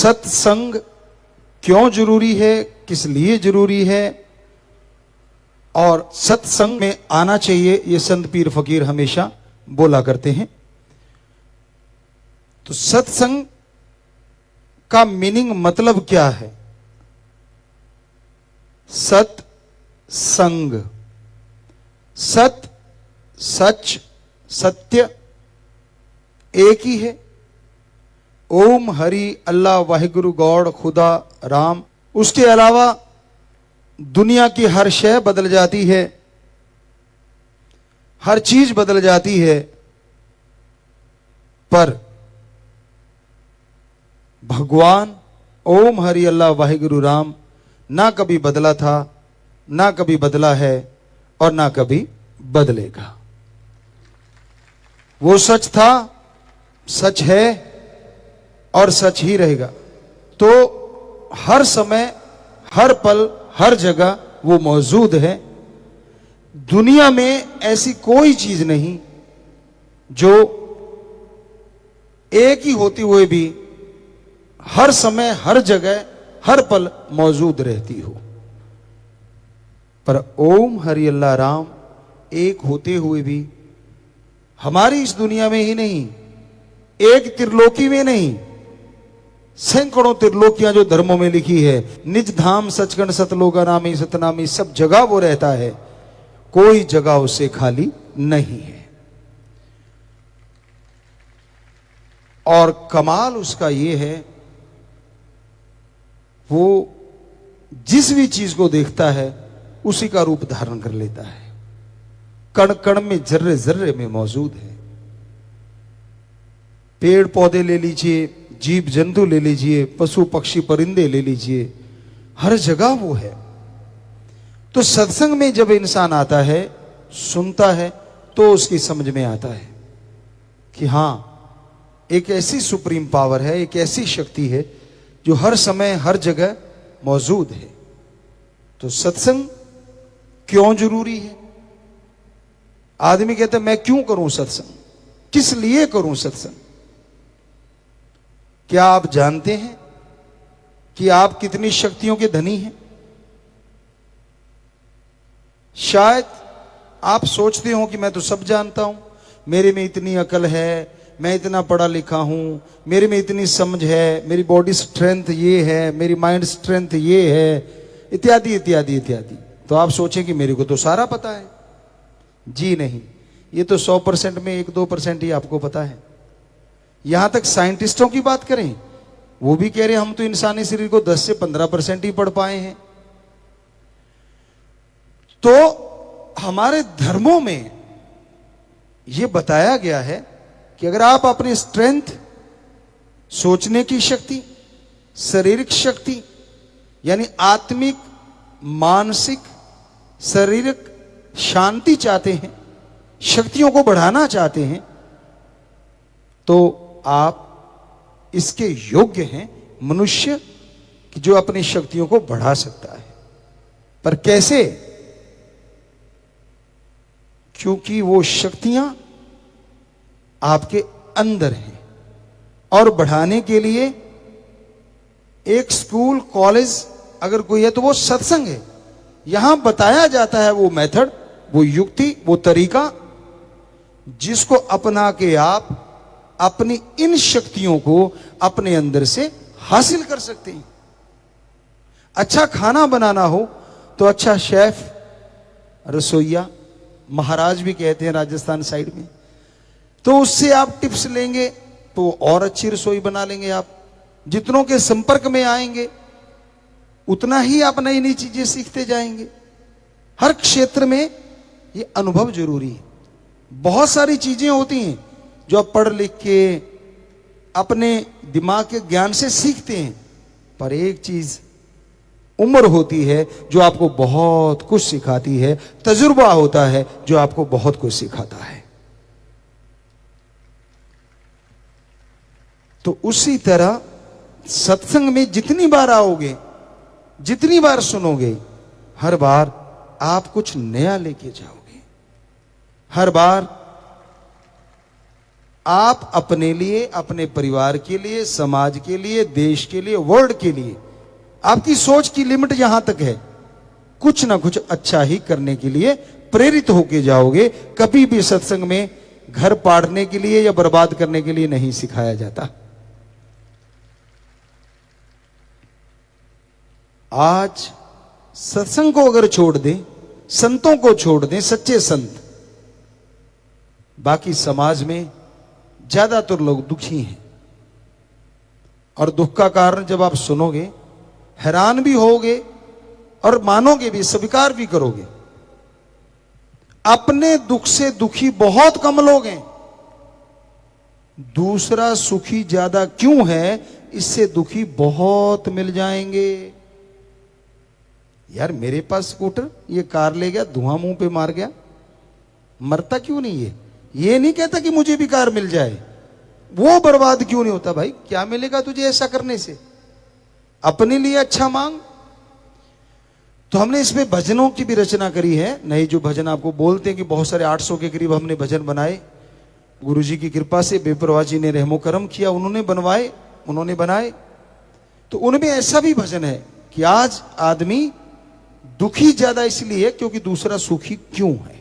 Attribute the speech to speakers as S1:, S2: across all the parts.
S1: सत्संग क्यों जरूरी है, किस लिए जरूरी है और सत्संग में आना चाहिए, ये संत पीर फकीर हमेशा बोला करते हैं। तो सत्संग का मीनिंग मतलब क्या है? सत्संग, सत सच सत्य एक ही है। ओम हरि अल्लाह वाहिगुरु गॉड खुदा राम। उसके अलावा दुनिया की हर शय बदल जाती है, हर चीज बदल जाती है, पर भगवान ओम हरि अल्लाह वाहिगुरु राम ना कभी बदला था, ना कभी बदला है और ना कभी बदलेगा। वो सच था, सच है और सच ही रहेगा। तो हर समय, हर पल, हर जगह वो मौजूद है। दुनिया में ऐसी कोई चीज नहीं जो एक ही होती हुए भी हर समय, हर जगह, हर पल मौजूद रहती हो। पर ओम हरि अल्लाह राम एक होते हुए भी हमारी इस दुनिया में ही नहीं, एक त्रिलोकी में नहीं, सैकड़ों त्रिलोकियां जो धर्मों में लिखी है, निज धाम सचखंड सतलोका नामी सतनामी, सब जगह वो रहता है, कोई जगह उससे खाली नहीं है। और कमाल उसका ये है, वो जिस भी चीज को देखता है उसी का रूप धारण कर लेता है। कण कण में, जर्रे जर्रे में मौजूद है। पेड़ पौधे ले लीजिए, जीव जंतु ले लीजिए, पशु पक्षी परिंदे ले लीजिए, हर जगह वो है। तो सत्संग में जब इंसान आता है, सुनता है, तो उसकी समझ में आता है कि हां, एक ऐसी सुप्रीम पावर है, एक ऐसी शक्ति है जो हर समय हर जगह मौजूद है। तो सत्संग क्यों जरूरी है? आदमी कहते हैं मैं क्यों करूं सत्संग, किस लिए करूं सत्संग? क्या आप जानते हैं कि आप कितनी शक्तियों के धनी हैं? शायद आप सोचते हो कि मैं तो सब जानता हूं, मेरे में इतनी अकल है, मैं इतना पढ़ा लिखा हूं, मेरे में इतनी समझ है, मेरी बॉडी स्ट्रेंथ ये है, मेरी माइंड स्ट्रेंथ ये है, इत्यादि इत्यादि इत्यादि। तो आप सोचें कि मेरे को तो सारा पता है। जी नहीं, ये तो 100% में 1-2% ही आपको पता है। यहां तक साइंटिस्टों की बात करें, वो भी कह रहे हैं हम तो इंसानी शरीर को 10 से 15% ही पढ़ पाए हैं। तो हमारे धर्मों में यह बताया गया है कि अगर आप अपनी स्ट्रेंथ, सोचने की शक्ति, शारीरिक शक्ति यानी आत्मिक, मानसिक, शारीरिक शांति चाहते हैं, शक्तियों को बढ़ाना चाहते हैं, तो आप इसके योग्य हैं, मनुष्य कि जो अपनी शक्तियों को बढ़ा सकता है। पर कैसे? क्योंकि वो शक्तियां आपके अंदर हैं और बढ़ाने के लिए एक स्कूल, कॉलेज अगर कोई है तो वो सत्संग है। यहां बताया जाता है वो मेथड, वो युक्ति, वो तरीका जिसको अपना के आप अपनी इन शक्तियों को अपने अंदर से हासिल कर सकते हैं। अच्छा खाना बनाना हो तो अच्छा शेफ, रसोइया, महाराज भी कहते हैं राजस्थान साइड में, तो उससे आप टिप्स लेंगे तो और अच्छी रसोई बना लेंगे। आप जितनों के संपर्क में आएंगे उतना ही आप नई नई चीजें सीखते जाएंगे। हर क्षेत्र में ये अनुभव जरूरी है। बहुत सारी चीजें होती हैं जो आप पढ़ लिख के अपने दिमाग के ज्ञान से सीखते हैं, पर एक चीज उम्र होती है जो आपको बहुत कुछ सिखाती है, तजुर्बा होता है जो आपको बहुत कुछ सिखाता है। तो उसी तरह सत्संग में जितनी बार आओगे, जितनी बार सुनोगे, हर बार आप कुछ नया लेके जाओगे। हर बार आप अपने लिए, अपने परिवार के लिए, समाज के लिए, देश के लिए, वर्ल्ड के लिए, आपकी सोच की लिमिट यहां तक है, कुछ ना कुछ अच्छा ही करने के लिए प्रेरित होके जाओगे। कभी भी सत्संग में घर पाड़ने के लिए या बर्बाद करने के लिए नहीं सिखाया जाता। आज सत्संग को अगर छोड़ दें, संतों को छोड़ दें, सच्चे संत, बाकी समाज में ज्यादातर लोग दुखी हैं। और दुख का कारण जब आप सुनोगे, हैरान भी होगे और मानोगे भी, स्वीकार भी करोगे। अपने दुख से दुखी बहुत कम लोग हैं, दूसरा सुखी ज्यादा क्यों है, इससे दुखी बहुत मिल जाएंगे। यार मेरे पास स्कूटर, ये कार ले गया, धुआं मुंह पे मार गया, मरता क्यों नहीं है? ये नहीं कहता कि मुझे भी कार मिल जाए, वो बर्बाद क्यों नहीं होता? भाई क्या मिलेगा तुझे ऐसा करने से? अपने लिए अच्छा मांग। तो हमने इसमें भजनों की भी रचना करी है। नए जो भजन आपको बोलते हैं कि बहुत सारे 800 के करीब हमने भजन बनाए, गुरुजी की कृपा से, बेपरवाह जी ने रहमो करम किया, उन्होंने बनवाए, उन्होंने बनाए। तो उनमें ऐसा भी भजन है कि आज आदमी दुखी ज्यादा इसलिए क्योंकि दूसरा सुखी क्यों है।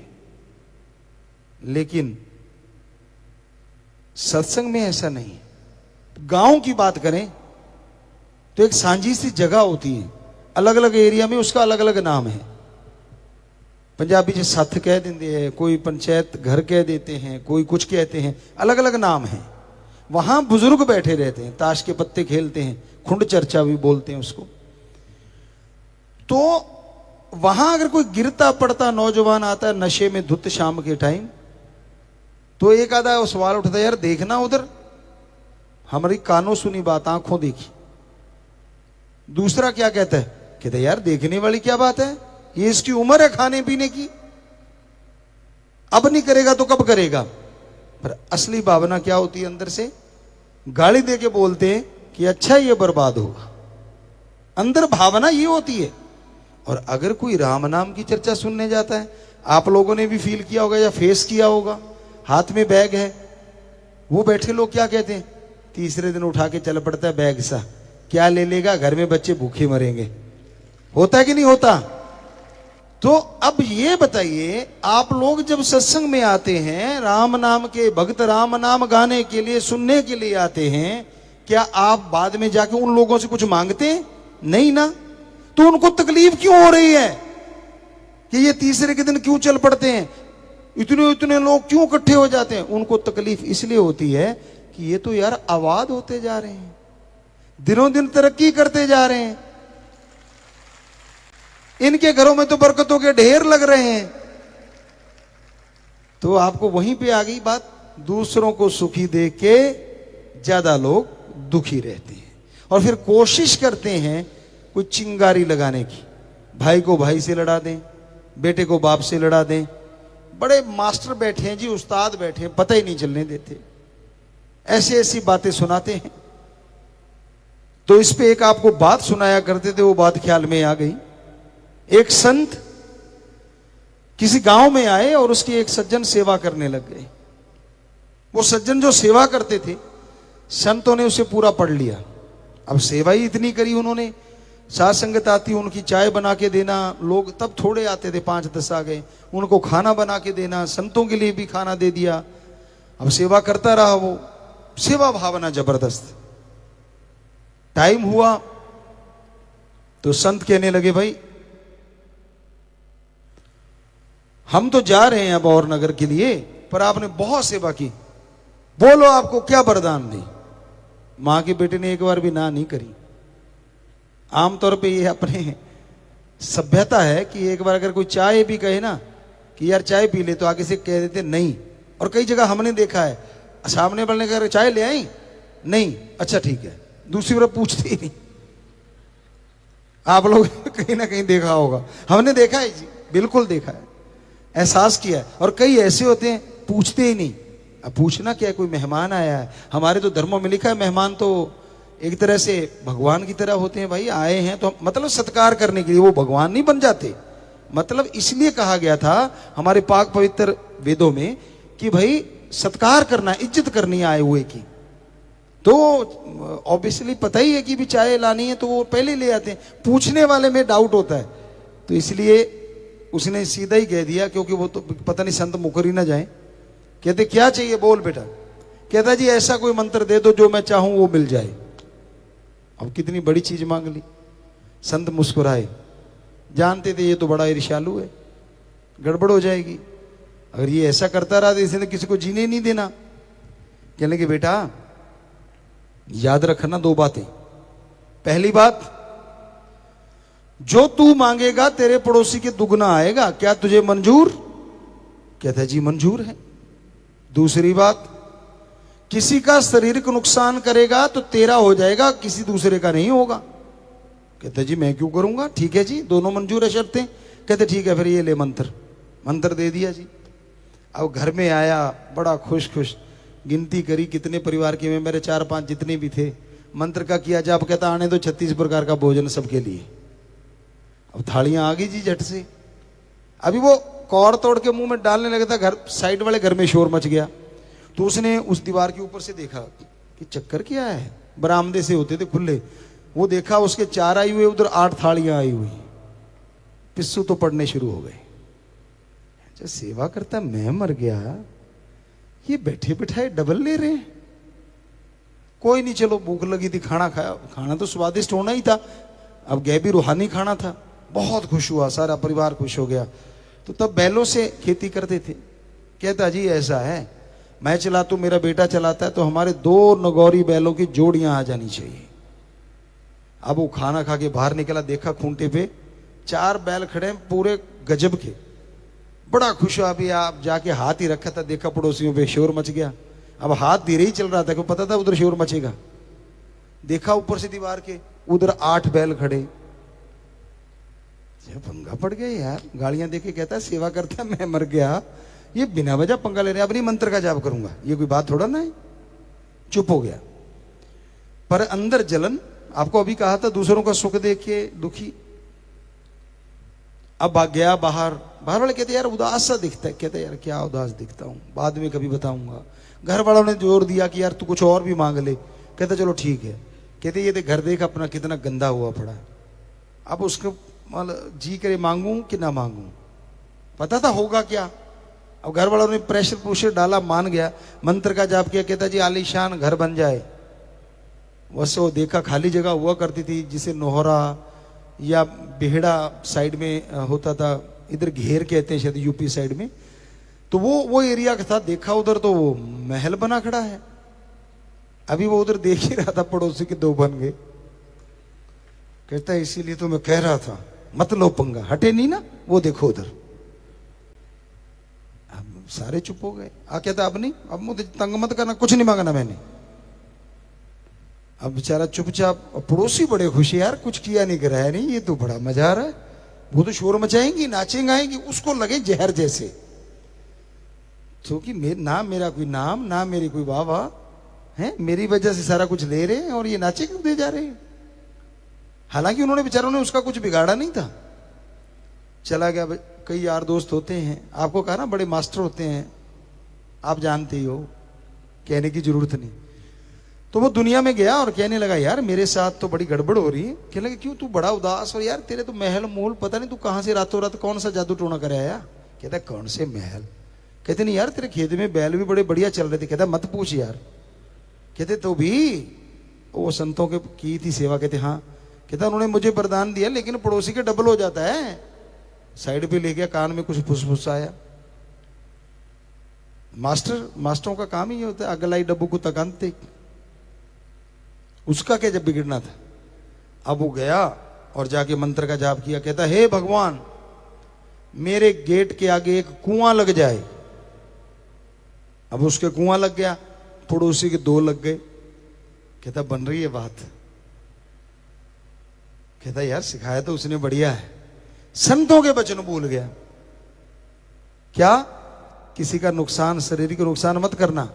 S1: लेकिन सत्संग में ऐसा नहीं है। गांव की बात करें तो एक सांझी सी जगह होती है, अलग अलग एरिया में उसका अलग अलग नाम है। पंजाबी से सथ कह देते हैं, कोई पंचायत घर कह देते हैं, कोई कुछ कहते हैं, अलग अलग नाम है। वहां बुजुर्ग बैठे रहते हैं, ताश के पत्ते खेलते हैं, खुंड चर्चा भी बोलते हैं उसको। तो वहां अगर कोई गिरता पड़ता नौजवान आता है नशे में धुत शाम के टाइम, तो एक आधा सवाल उठता है, यार देखना उधर, हमारी कानों सुनी बात आंखों देखी। दूसरा क्या कहता है, कहते यार देखने वाली क्या बात है, ये इसकी उम्र है खाने पीने की, अब नहीं करेगा तो कब करेगा। पर असली भावना क्या होती है अंदर से? गाली दे के बोलते हैं कि अच्छा ये बर्बाद होगा। अंदर भावना ये होती है। और अगर कोई राम नाम की चर्चा सुनने जाता है, आप लोगों ने भी फील किया होगा या फेस किया होगा, हाथ में बैग है, वो बैठे लोग क्या कहते हैं, तीसरे दिन उठा के चल पड़ता है बैग सा, क्या ले लेगा, घर में बच्चे भूखे मरेंगे। होता है कि नहीं होता? तो अब ये बताइए, आप लोग जब सत्संग में आते हैं, राम नाम के भक्त राम नाम गाने के लिए, सुनने के लिए आते हैं, क्या आप बाद में जाके उन लोगों से कुछ मांगते हैं? नहीं ना। तो उनको तकलीफ क्यों हो रही है कि ये तीसरे के दिन क्यों चल पड़ते हैं, इतने इतने लोग क्यों इकट्ठे हो जाते हैं? उनको तकलीफ इसलिए होती है कि ये तो यार आबाद होते जा रहे हैं, दिनों दिन तरक्की करते जा रहे हैं, इनके घरों में तो बरकतों के ढेर लग रहे हैं। तो आपको वहीं पे आ गई बात, दूसरों को सुखी देख के ज्यादा लोग दुखी रहते हैं और फिर कोशिश करते हैं कोई चिंगारी लगाने की, भाई को भाई से लड़ा दें, बेटे को बाप से लड़ा दें। बड़े मास्टर बैठे हैं जी, उस्ताद बैठे हैं, पता ही नहीं चलने देते, ऐसी ऐसी बातें सुनाते हैं। तो इस पे एक आपको बात सुनाया करते थे, वो बात ख्याल में आ गई। एक संत किसी गांव में आए और उसकी एक सज्जन सेवा करने लग गए। वो सज्जन जो सेवा करते थे, संतों ने उसे पूरा पढ़ लिया। अब सेवा ही इतनी करी उन्होंने, साथ संगत आती, उनकी चाय बना के देना, लोग तब थोड़े आते थे, 5-10 आ गए, उनको खाना बना के देना, संतों के लिए भी खाना दे दिया। अब सेवा करता रहा वो, सेवा भावना जबरदस्त। टाइम हुआ तो संत कहने लगे, भाई हम तो जा रहे हैं अब और नगर के लिए, पर आपने बहुत सेवा की, बोलो आपको क्या वरदान दी। मां के बेटे ने एक बार भी ना नहीं करी। आमतौर पे ये अपने सभ्यता है कि एक बार अगर कोई चाय भी कहे ना कि यार चाय पी ले, तो आगे से कह देते नहीं। और कई जगह हमने देखा है, सामने वाले कह रहे चाय ले आई, नहीं, अच्छा ठीक है, दूसरी बार पूछते ही नहीं। आप लोग कहीं ना कहीं देखा होगा, हमने देखा है जी, बिल्कुल देखा है, एहसास किया है। और कई ऐसे होते हैं पूछते ही नहीं। अब पूछना क्या है, कोई मेहमान आया है, हमारे तो धर्मों में लिखा है मेहमान तो एक तरह से भगवान की तरह होते हैं। भाई आए हैं तो मतलब सत्कार करने के लिए, वो भगवान नहीं बन जाते। मतलब इसलिए कहा गया था हमारे पाक पवित्र वेदों में कि भाई सत्कार करना, इज्जत करनी है आए हुए की। तो ऑब्वियसली पता ही है कि भी चाय लानी है तो वो पहले ले आते हैं, पूछने वाले में डाउट होता है। तो इसलिए उसने सीधा ही कह दिया, क्योंकि वो तो पता नहीं संत मुकर ही ना जाए। कहते क्या चाहिए बोल बेटा। कहता जी ऐसा कोई मंत्र दे दो जो मैं चाहूं वो मिल जाए। अब कितनी बड़ी चीज मांग ली। संत मुस्कुराए, जानते थे ये तो बड़ा ईर्ष्यालु है, गड़बड़ हो जाएगी, अगर ये ऐसा करता रहा तो इसने किसी को जीने नहीं देना। कहने लगे बेटा याद रखना दो बातें। पहली बात, जो तू मांगेगा तेरे पड़ोसी के दुगना आएगा, क्या तुझे मंजूर? कहता जी मंजूर है। दूसरी बात, किसी का शारीरिक नुकसान करेगा तो तेरा हो जाएगा, किसी दूसरे का नहीं होगा। कहता जी मैं क्यों करूंगा? ठीक है जी, दोनों मंजूर है शर्तें। कहते ठीक है फिर ये ले मंत्र दे दिया जी। अब घर में आया बड़ा खुश गिनती करी कितने परिवार के मेरे 4-5 जितने भी थे, मंत्र का किया जाप। कहता आने दो 36 प्रकार का भोजन सबके लिए। अब थालियां आ गई जी झट से। अभी वो कौर तोड़ के मुंह में डालने लगा था, घर साइड वाले घर में शोर मच गया। तो उसने उस दीवार के ऊपर से देखा कि चक्कर क्या है, बरामदे से होते थे खुले, वो देखा उसके 4 आई हुए, उधर 8 थालियां आई हुई। पिस्सू तो पड़ने शुरू हो गए। जो सेवा करता मैं मर गया, ये बैठे बिठाए डबल ले रहे हैं। कोई नहीं, चलो भूख लगी थी, खाना खाया, खाना तो स्वादिष्ट होना ही था। अब गए भी रूहानी खाना था। बहुत खुश हुआ, सारा परिवार खुश हो गया। तो तब बैलों से खेती करते थे। कहता जी ऐसा है, मैं चलाता हूं, मेरा बेटा चलाता है, तो हमारे 2 नगौरी बैलों की जोड़ियां आ जानी चाहिए। अब वो खाना खा के बाहर निकला, देखा खूंटे पे 4 बैल खड़े हैं पूरे गजब के। बड़ा खुश हुआ। अभी आप जाके हाथ ही रखा था, देखा पड़ोसियों पे शोर मच गया। अब हाथ धीरे ही चल रहा था, क्योंकि पता था उधर शोर मचेगा। देखा ऊपर से दीवार के, उधर 8 बैल खड़े। पंगा पड़ गया यार। गालियां देके कहता है सेवा करता मैं मर गया, ये बिना वजह पंगा ले रहे। अब नहीं मंत्र का जाप करूंगा, ये कोई बात थोड़ा ना है। चुप हो गया। पर अंदर जलन, आपको अभी कहा था दूसरों का सुख देख के दुखी। अब भाग गया बाहर वाले कहते यार उदास सा दिखता है। कहते यार क्या उदास दिखता हूं, बाद में कभी बताऊंगा। घर वालों ने जोर दिया कि यार तू कुछ और भी मांग ले। कहता चलो ठीक है। कहते ये घर देख अपना कितना गंदा हुआ पड़ा। अब उसको जी करे मांगू कि ना मांगू, पता था होगा क्या। अब घर वालों ने प्रेशर डाला, मान गया। मंत्र का जाप किया। कहता जी आलीशान घर बन जाए। वैसे वो देखा खाली जगह हुआ करती थी, जिसे नोहरा या बेहड़ा साइड में होता था, इधर घेर कहते हैं शायद यूपी साइड में। तो वो एरिया का था। देखा उधर तो वो महल बना खड़ा है। अभी वो उधर देख ही रहा था, पड़ोसी के 2 बन गए। कहता है इसीलिए तो मैं कह रहा था मत लो पंगा, हटे नहीं ना, वो देखो उधर। अब सारे चुप हो गए। कहता अब नहीं, अब मुझे तंग मत करना, कुछ नहीं मांगना मैंने। अब बेचारा चुपचाप। पड़ोसी बड़े खुशी, यार कुछ किया नहीं कराया नहीं, ये तो बड़ा मजा आ रहा है। वो तो शोर मचाएंगी, नाचेंगे, आएंगी, उसको लगे जहर जैसे। क्योंकि ना मेरा कोई नाम, ना मेरी कोई वाह है, मेरी वजह से सारा कुछ ले रहे हैं और ये नाचे क्यों दे जा रहे हैं। हालांकि उन्होंने बेचारों ने उसका कुछ बिगाड़ा नहीं था। चला गया। कई यार दोस्त होते हैं, आपको कहा ना बड़े मास्टर होते हैं, आप जानते ही हो, कहने की जरूरत नहीं। तो वो दुनिया में गया और कहने लगा यार मेरे साथ तो बड़ी गड़बड़ हो रही है। कहने लगे क्यों, तू बड़ा उदास, और यार तेरे तो महल मोल पता नहीं तू कहां से रातों रात कौन सा जादू टोना कर आया। कहता कौन से महल। कहते नहीं यार तेरे खेत में बैल भी बड़े बढ़िया चल रहे थे। कहता मत पूछ यार। कहते तो भी वो संतों के की थी सेवा। कहते हाँ। कहता उन्होंने मुझे वरदान दिया, लेकिन पड़ोसी के डबल हो जाता है। साइड पे ले गया, कान में कुछ फुसफुस आया। मास्टरों का काम ही होता है, अगलाई डब्बू को तकानते। उसका क्या जब बिगड़ना था। अब वो गया और जाके मंत्र का जाप किया। कहता हे भगवान, मेरे गेट के आगे एक कुआं लग जाए। अब उसके कुआं लग गया, पड़ोसी के 2 लग गए। कहता बन रही है बात। कहता यार सिखाया तो उसने बढ़िया है। संतों के वचन भूल गया। क्या, किसी का नुकसान, शरीर का नुकसान मत करना।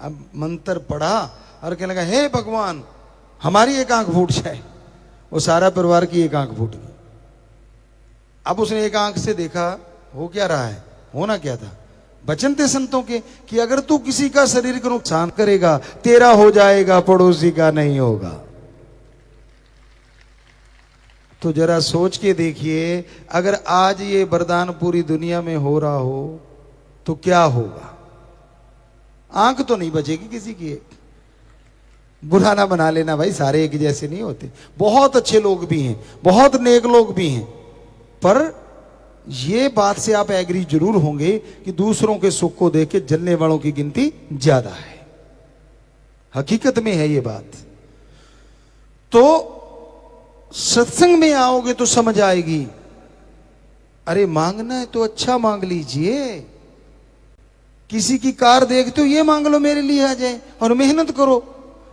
S1: अब मंत्र पढ़ा और कहने लगा हे भगवान हमारी एक आंख फूट जाए। वो सारा परिवार की एक आंख फूट गई। अब उसने एक आंख से देखा हो क्या रहा है, होना क्या था। वचन थे संतों के कि अगर तू किसी का शरीर का नुकसान करेगा, तेरा हो जाएगा, पड़ोसी का नहीं होगा। तो जरा सोच के देखिए, अगर आज ये वरदान पूरी दुनिया में हो रहा हो तो क्या होगा। आंख तो नहीं बचेगी किसी की। बुरा ना बना लेना भाई, सारे एक जैसे नहीं होते। बहुत अच्छे लोग भी हैं, बहुत नेक लोग भी हैं, पर ये बात से आप एग्री जरूर होंगे कि दूसरों के सुख को देख के जलने वालों की गिनती ज्यादा है। हकीकत में है ये बात। तो सत्संग में आओगे तो समझ आएगी। अरे मांगना है तो अच्छा मांग लीजिए। किसी की कार देखते हो, ये मांग लो मेरे लिए आ जाए, और मेहनत करो।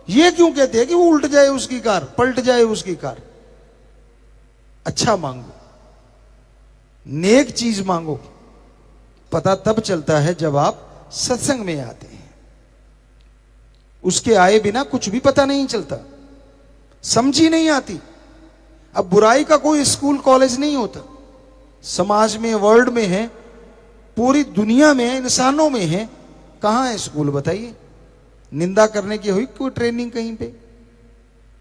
S1: ये क्यों कहते हैं कि वो उल्ट जाए उसकी कार, पलट जाए उसकी कार। अच्छा मांगो, नेक चीज मांगो। पता तब चलता है जब आप सत्संग में आते हैं। उसके आए बिना कुछ भी पता नहीं चलता, समझ ही नहीं आती। अब बुराई का कोई स्कूल कॉलेज नहीं होता। समाज में, वर्ल्ड में है, पूरी दुनिया में है, इंसानों में है। कहां है स्कूल बताइए। निंदा करने की हुई कोई ट्रेनिंग कहीं पे?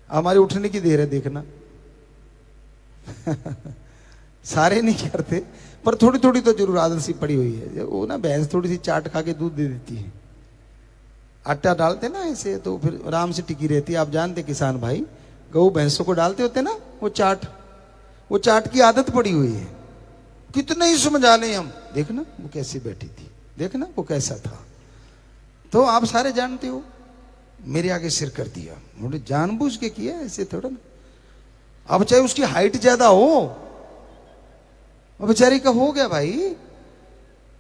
S1: हमारे उठने की देर है देखना। सारे नहीं करते, पर थोड़ी थोड़ी तो जरूर आदत सी पड़ी हुई है। वो ना भैंस थोड़ी सी चाट खा के दूध दे देती है, आटा डालते ना ऐसे, तो फिर आराम से टिकी रहती है। आप जानते किसान भाई, गऊ भैंसों को डालते होते ना वो चाट की आदत पड़ी हुई है। कितने ही समझा लें हम, देखना वो कैसी बैठी थी, देखना वो कैसा था। तो आप सारे जानते हो, मेरे आगे सिर कर दिया, मुझे जानबूझ के किया, ऐसे थोड़ा ना। अब चाहे उसकी हाइट ज्यादा हो, बेचारी का हो गया भाई,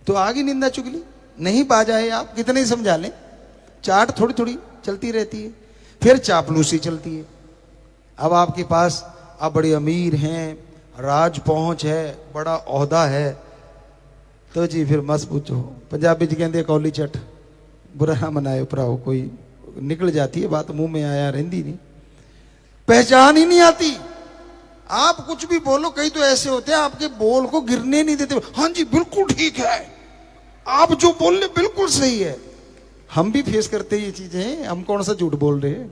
S1: तो आगे निंदा चुगली नहीं बाजा है। आप कितने ही समझा लें, चाट थोड़ी थोड़ी चलती रहती है। फिर चापलूसी चलती है। अब आपके पास आप बड़े अमीर हैं, राज पहुंच है, बड़ा ओहदा है, तो जी फिर मत पूछो। पंजाबी जी कहते कौली चट, बुरा ना मनाए उपराओ। कोई निकल जाती है बात, मुंह में आया रहती नहीं, पहचान ही नहीं आती। आप कुछ भी बोलो, कई तो ऐसे होते हैं आपके बोल को गिरने नहीं देते। हाँ जी बिल्कुल ठीक है, आप जो बोल रहे बिल्कुल सही है। हम भी फेस करते हैं ये चीजें। हम कौन सा झूठ बोल रहे हैं।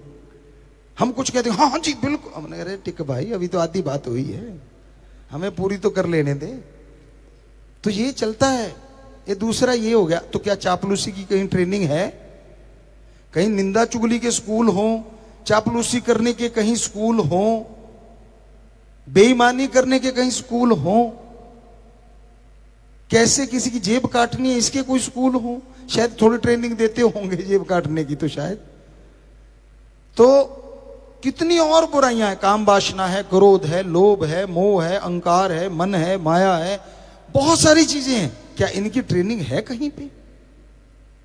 S1: हम कुछ कहते हैं हाँ जी बिल्कुल। हमने कहा टिक भाई, अभी तो आधी बात हुई है, हमें पूरी तो कर लेने दे। तो ये चलता है। ये दूसरा ये हो गया। तो क्या चापलूसी की कहीं ट्रेनिंग है? कहीं निंदा चुगली के स्कूल हो, चापलूसी करने के कहीं स्कूल हो, बेईमानी करने के कहीं स्कूल हो, कैसे किसी की जेब काटनी है इसके कोई स्कूल हो? शायद थोड़ी ट्रेनिंग देते होंगे जेब काटने की तो शायद। तो कितनी और बुराइयां हैं। काम वासना है, क्रोध है, लोभ है, मोह है, अहंकार है, मन है, माया है, बहुत सारी चीजें हैं। क्या इनकी ट्रेनिंग है कहीं पे?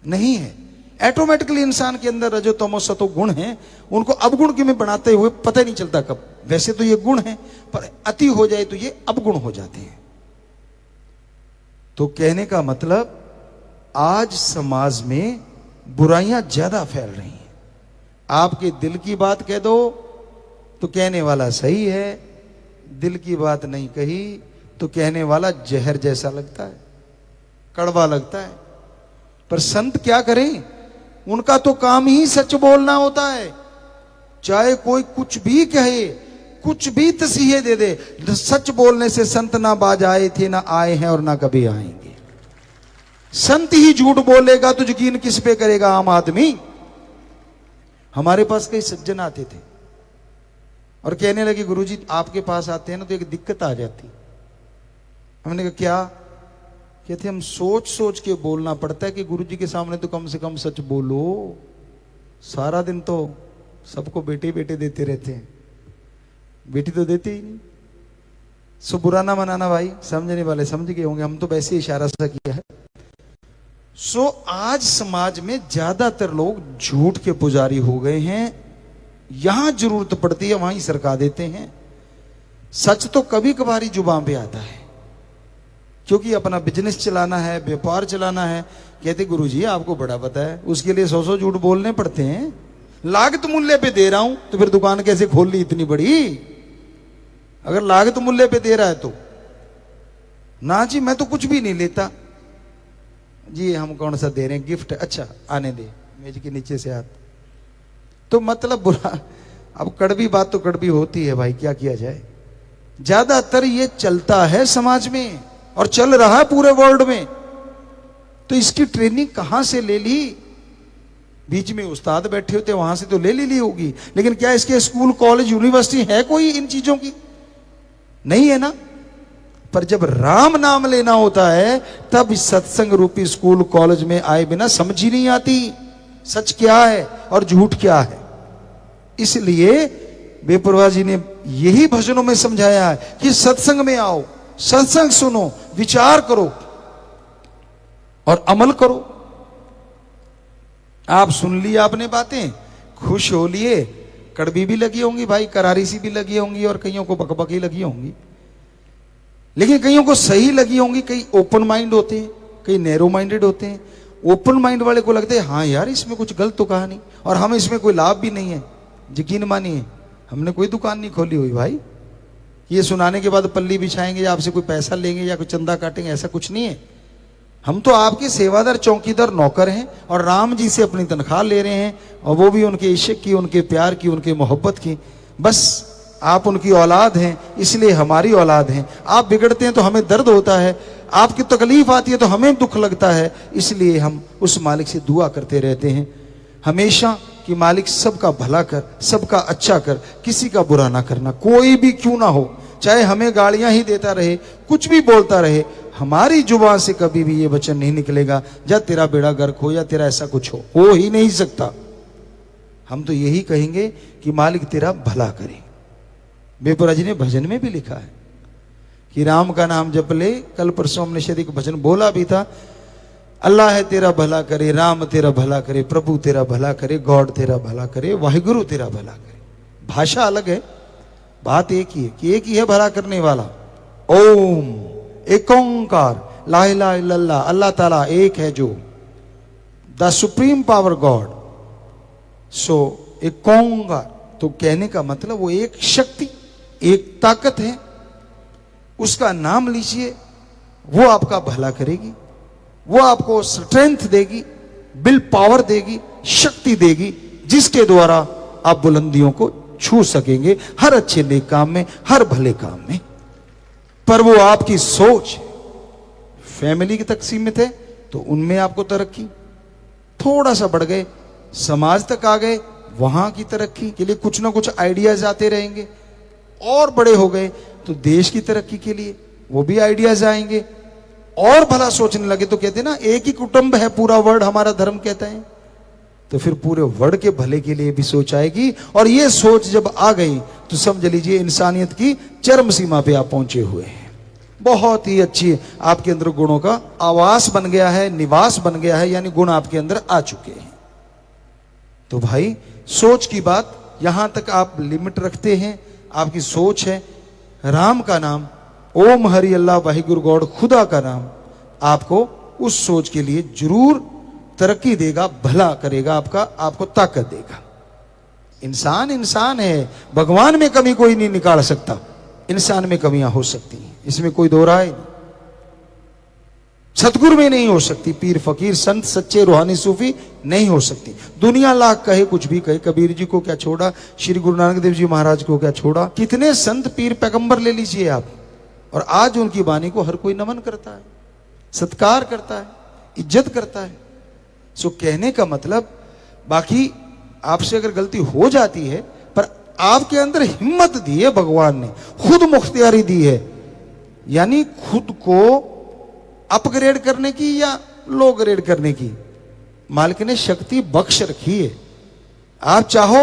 S1: नहीं है। ऑटोमेटिकली इंसान के अंदर रजो तमो सतो गुण हैं, उनको अवगुण के में बनाते हुए पता ही नहीं चलता कब। वैसे तो ये गुण है, पर अति हो जाए तो ये अवगुण हो जाते हैं। तो कहने का मतलब, आज समाज में बुराइयां ज्यादा फैल रही हैं। आपके दिल की बात कह दो तो कहने वाला सही है, दिल की बात नहीं कही तो कहने वाला जहर जैसा लगता है, कड़वा लगता है। पर संत क्या करें, उनका तो काम ही सच बोलना होता है। चाहे कोई कुछ भी कहे, कुछ भी तसीहे दे दे, सच बोलने से संत ना बाज आए थे, ना आए हैं और ना कभी आएंगे। संत ही झूठ बोलेगा तो यकीन किस पे करेगा आम आदमी। हमारे पास कई सज्जन आते थे और कहने लगे गुरुजी आपके पास आते हैं ना तो एक दिक्कत आ जाती। हमने कहा क्या? कहते हम सोच सोच के बोलना पड़ता है कि गुरुजी के सामने तो कम से कम सच बोलो। सारा दिन तो सबको बेटे बेटे देते रहते हैं, बेटी तो देते ही नहीं। सो बुरा ना मनाना भाई, समझने वाले समझ गए होंगे, हम तो वैसे इशारा सा किया है। सो आज समाज में ज्यादातर लोग झूठ के पुजारी हो गए हैं। यहां जरूरत पड़ती है वहीं सरका देते हैं। सच तो कभी कभार ही जुबान पे आता है, क्योंकि अपना बिजनेस चलाना है, व्यापार चलाना है। कहते गुरुजी आपको बड़ा पता है, उसके लिए 100 झूठ बोलने पड़ते हैं। लागत मूल्य पे दे रहा हूं तो फिर दुकान कैसे खोल ली इतनी बड़ी? अगर लागत मूल्य पे दे रहा है तो ना जी मैं तो कुछ भी नहीं लेता। जी हम कौन सा दे रहे हैं, गिफ्ट, अच्छा आने दे, मेज के नीचे से हाथ। तो मतलब बुरा, अब कड़वी बात तो कड़वी होती है भाई, क्या किया जाए। ज्यादातर ये चलता है समाज में और चल रहा है पूरे वर्ल्ड में। तो इसकी ट्रेनिंग कहां से ले ली? बीच में उस्ताद बैठे होते वहां से तो ले ली होगी, लेकिन क्या इसके स्कूल कॉलेज यूनिवर्सिटी है कोई इन चीजों की? नहीं है ना। पर जब राम नाम लेना होता है तब इस सत्संग रूपी स्कूल कॉलेज में आए बिना समझ ही नहीं आती सच क्या है और झूठ क्या है। इसलिए बेपरवाह जी ने यही भजनों में समझाया है कि सत्संग में आओ, सत्संग सुनो, विचार करो और अमल करो। आप सुन ली आपने बातें, खुश हो लिए, कड़वी भी लगी होंगी भाई, करारी सी भी लगी होंगी और कईयों को बकबकी लगी होंगी, लेकिन कईयों को सही लगी होंगी। कई ओपन माइंड होते हैं, कई नैरो माइंडेड होते हैं। ओपन माइंड वाले को लगता है हाँ यार इसमें कुछ गलत तो कहा नहीं और हमें इसमें कोई लाभ भी नहीं है। यकीन मानिए हमने कोई दुकान नहीं खोली हुई भाई, ये सुनाने के बाद पल्ली बिछाएंगे या आपसे कोई पैसा लेंगे या कोई चंदा काटेंगे, ऐसा कुछ नहीं है। हम तो आपके सेवादार, चौकीदार, नौकर हैं और राम जी से अपनी तनख्वाह ले रहे हैं, और वो भी उनके इश्क की, उनके प्यार की, उनके मोहब्बत की। बस आप उनकी औलाद हैं इसलिए हमारी औलाद हैं। आप बिगड़ते हैं तो हमें दर्द होता है, आपकी तकलीफ आती है तो हमें दुख लगता है, इसलिए हम उस मालिक से दुआ करते रहते हैं हमेशा कि मालिक सबका भला कर, सबका अच्छा कर, किसी का बुरा ना करना, कोई भी क्यों ना हो, चाहे हमें गालियां ही देता रहे, कुछ भी बोलता रहे, हमारी जुबान से कभी भी ये वचन नहीं निकलेगा या तेरा बेड़ा गर्क हो या तेरा ऐसा कुछ हो ही नहीं सकता। हम तो यही कहेंगे कि मालिक तेरा भला करे। बेपरा जी ने भजन में भी लिखा है कि राम का नाम जप ले। कल परसों हमने शायद एक भजन बोला भी था, अल्लाह है तेरा भला करे, राम तेरा भला करे, प्रभु तेरा भला करे, गॉड तेरा भला करे, वाहिगुरु तेरा भला करे। भाषा अलग है, बात एक ही है कि एक ही है भला करने वाला। ओम, एक ओंकार, ला इलाहा इल्लल्लाह, अल्लाह ताला एक है जो द सुप्रीम पावर गॉड। सो एक ओंकार, तो कहने का मतलब वो एक शक्ति, एक ताकत है, उसका नाम लीजिए, वो आपका भला करेगी, वो आपको स्ट्रेंथ देगी, विल पावर देगी, शक्ति देगी, जिसके द्वारा आप बुलंदियों को छू सकेंगे हर अच्छे नेक काम में, हर भले काम में। पर वो आपकी सोच फैमिली तक सीमित है तो उनमें आपको तरक्की, थोड़ा सा बढ़ गए समाज तक आ गए, वहां की तरक्की के लिए कुछ ना कुछ आइडियाज आते रहेंगे, और बड़े हो गए तो देश की तरक्की के लिए वो भी आइडियाज आएंगे, और भला सोचने लगे तो कहते हैं ना एक ही कुटुंब है पूरा वर्ल्ड, हमारा धर्म कहता है, तो फिर पूरे वर्ल्ड के भले के लिए भी सोच आएगी। और ये सोच जब आ गई तो समझ लीजिए इंसानियत की चरम सीमा पे आप पहुंचे हुए हैं। बहुत ही अच्छी आपके अंदर गुणों का आवास बन गया है, निवास बन गया है, यानी गुण आपके अंदर आ चुके हैं। तो भाई सोच की बात यहां तक आप लिमिट रखते हैं, आपकी सोच है राम का नाम, ओम हरि अल्लाह वाहिगुरु गॉड, खुदा का नाम आपको उस सोच के लिए जरूर तरक्की देगा, भला करेगा आपका, आपको ताकत देगा। इंसान इंसान है, भगवान में कमी कोई नहीं निकाल सकता, इंसान में कमियां हो सकती हैं, इसमें कोई दो राय नहीं। सतगुरु में नहीं हो सकती, पीर फकीर संत सच्चे रूहानी सूफी नहीं हो सकती। दुनिया लाख कहे कुछ भी कहे, कबीर जी को क्या छोड़ा, श्री गुरु नानक देव जी महाराज को क्या छोड़ा, कितने संत पीर पैगंबर ले लीजिए आप, और आज उनकी वाणी को हर कोई नमन करता है, सत्कार करता है, इज्जत करता है। सो कहने का मतलब, बाकी आपसे अगर गलती हो जाती है पर आपके अंदर हिम्मत दी है भगवान ने, खुद मुख्तियारी दी है, यानी खुद को अपग्रेड करने की या लो ग्रेड करने की मालिक ने शक्ति बख्श रखी है। आप चाहो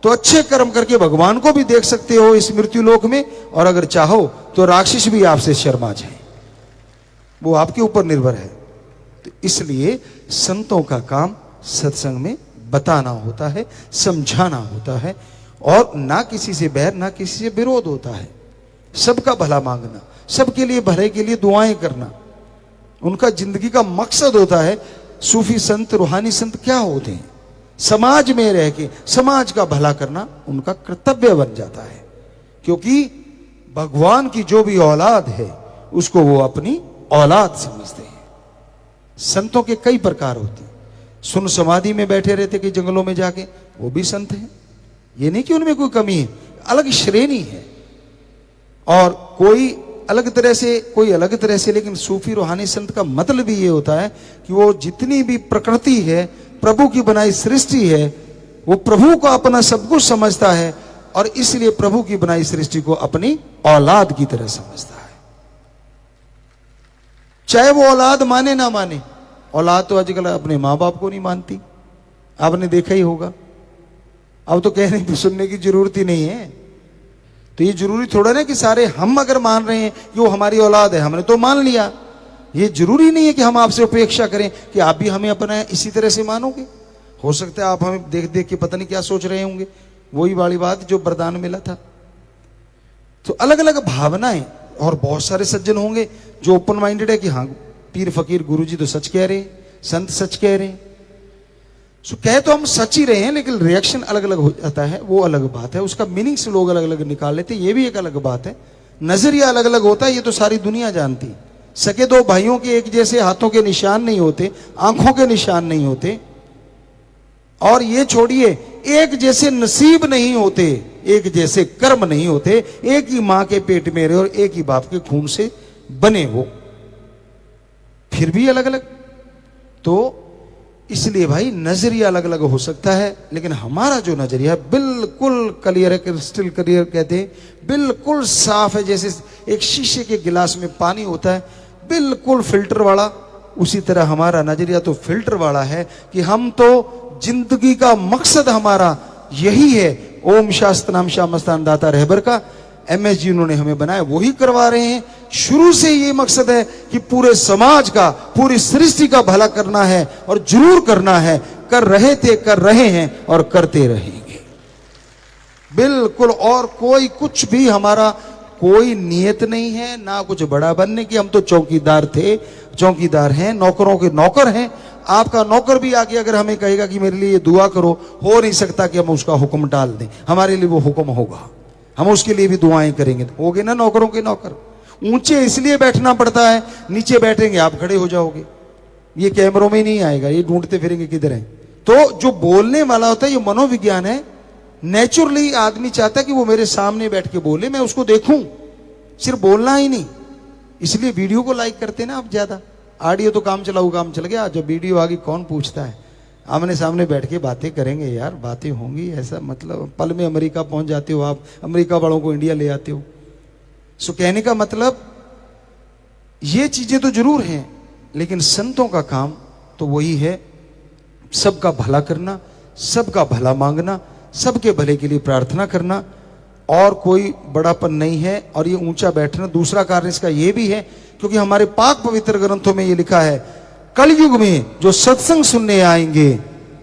S1: तो अच्छे कर्म करके भगवान को भी देख सकते हो इस मृत्यु लोक में, और अगर चाहो तो राक्षस भी आपसे शर्मा जाए, वो आपके ऊपर निर्भर है। तो इसलिए संतों का काम सत्संग में बताना होता है, समझाना होता है, और ना किसी से बैर ना किसी से विरोध होता है, सबका भला मांगना, सबके लिए भले के लिए दुआएं करना उनका जिंदगी का मकसद होता है। सूफी संत, रूहानी संत क्या होते हैं? समाज में रह के समाज का भला करना उनका कर्तव्य बन जाता है, क्योंकि भगवान की जो भी औलाद है उसको वो अपनी औलाद समझते हैं। संतों के कई प्रकार होते हैं। सुन समाधि में बैठे रहते कि जंगलों में जाके, वो भी संत हैं। ये नहीं कि उनमें कोई कमी है, अलग श्रेणी है। और कोई अलग तरह से, कोई अलग तरह से। लेकिन सूफी रूहानी संत का मतलब ये होता है कि वो जितनी भी प्रकृति है, प्रभु की बनाई सृष्टि है, वो प्रभु को अपना सब कुछ समझता है और इसलिए प्रभु की बनाई सृष्टि को अपनी औलाद की तरह समझता है। चाहे वो औलाद माने ना माने। औलाद तो आजकल अपने मां बाप को नहीं मानती, आपने देखा ही होगा। अब तो कहने सुनने की जरूरत ही नहीं है। तो ये जरूरी थोड़ा ना कि सारे हम अगर मान रहे हैं कि वो हमारी औलाद है, हमने तो मान लिया। ये जरूरी नहीं है कि हम आपसे अपेक्षा करें कि आप भी हमें अपना इसी तरह से मानोगे। हो सकता है आप हमें देख देख के पता नहीं क्या सोच रहे होंगे। वही वाली बात जो वरदान मिला था। तो अलग अलग भावनाएं, और बहुत सारे सज्जन होंगे जो ओपन माइंडेड है कि हाँ पीर फकीर गुरुजी तो सच कह रहे हैं, संत सच कह रहे हैं। सो कह तो हम सच ही रहे हैं, लेकिन रिएक्शन अलग अलग हो जाता है, वो अलग बात है। उसका मीनिंग से लोग अलग अलग निकाल लेते हैं, ये भी एक अलग बात है। नजरिया अलग अलग होता है, ये तो सारी दुनिया जानती। सके दो भाइयों के एक जैसे हाथों के निशान नहीं होते, आंखों के निशान नहीं होते, और ये छोड़िए एक जैसे नसीब नहीं होते, एक जैसे कर्म नहीं होते। एक ही मां के पेट में रहे और एक ही बाप के खून से बने हो, फिर भी अलग अलग। तो इसलिए भाई नजरिया अलग अलग हो सकता है, लेकिन हमारा जो नजरिया बिल्कुल क्लियर है, क्रिस्टल क्लियर कहते हैं, बिल्कुल साफ है। जैसे एक शीशे के गिलास में पानी होता है बिल्कुल फिल्टर वाला, उसी तरह हमारा नजरिया तो फिल्टर वाला है कि हम तो जिंदगी का मकसद हमारा यही है। ओम शास्त्र नाम श्याम मस्तान दाता रहबर का MS जी उन्होंने हमें बनाया, वही करवा रहे हैं। शुरू से ये मकसद है कि पूरे समाज का, पूरी सृष्टि का भला करना है, और जरूर करना है। कर रहे थे, कर रहे हैं और करते रहेंगे बिल्कुल। और कोई कुछ भी हमारा कोई नियत नहीं है, ना कुछ बड़ा बनने की। हम तो चौकीदार थे, चौकीदार हैं, नौकरों के नौकर हैं। आपका नौकर भी आके अगर हमें कहेगा कि मेरे लिए दुआ करो, हो नहीं सकता कि हम उसका हुक्म टाल दें। हमारे लिए वो हुक्म होगा, हम उसके लिए भी दुआएं करेंगे। होगे ना नौकरों के नौकर। ऊंचे इसलिए बैठना पड़ता है, नीचे बैठेंगे आप खड़े हो जाओगे। ये कैमरों में नहीं आएगा, ये ढूंढते फिरेंगे किधर है। तो जो बोलने वाला होता है, ये मनोविज्ञान है। नेचुरली आदमी चाहता है कि वो मेरे सामने बैठ के बोले, मैं उसको देखूं, सिर्फ बोलना ही नहीं। इसलिए वीडियो को लाइक करते ना आप ज्यादा। ऑडियो तो काम चलाऊ काम चल गया, जब वीडियो आ गई कौन पूछता है। आमने सामने बैठ के बातें करेंगे यार, बातें होंगी। ऐसा मतलब पल में अमेरिका पहुंच जाते हो आप, अमेरिका वालों को इंडिया ले आते हो। सो कहने का मतलब ये चीजें तो जरूर हैं, लेकिन संतों का काम तो वही है, सबका भला करना, सबका भला मांगना, सबके भले के लिए प्रार्थना करना, और कोई बड़ापन नहीं है। और ये ऊंचा बैठना, दूसरा कारण इसका ये भी है क्योंकि हमारे पाक पवित्र ग्रंथों में ये लिखा है, कलयुग में जो सत्संग सुनने आएंगे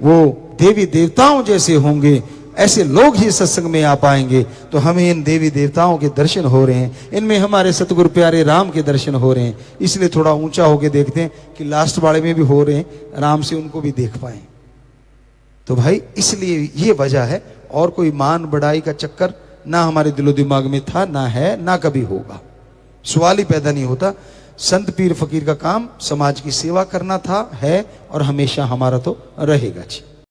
S1: वो देवी देवताओं जैसे होंगे, ऐसे लोग ही सत्संग में आ पाएंगे। तो हमें इन देवी देवताओं के दर्शन हो रहे हैं, इनमें हमारे सतगुरु प्यारे राम के दर्शन हो रहे हैं। इसलिए थोड़ा ऊंचा होके देखते हैं कि लास्ट वाले में भी हो रहे हैं, आराम से उनको भी देख पाए। तो भाई इसलिए ये वजह है, और कोई मान बढ़ाई का चक्कर ना हमारे दिलो दिमाग में था, ना है, ना कभी होगा। सवाल ही पैदा नहीं होता। संत पीर फकीर का काम समाज की सेवा करना था, है, और हमेशा हमारा तो रहेगा जी।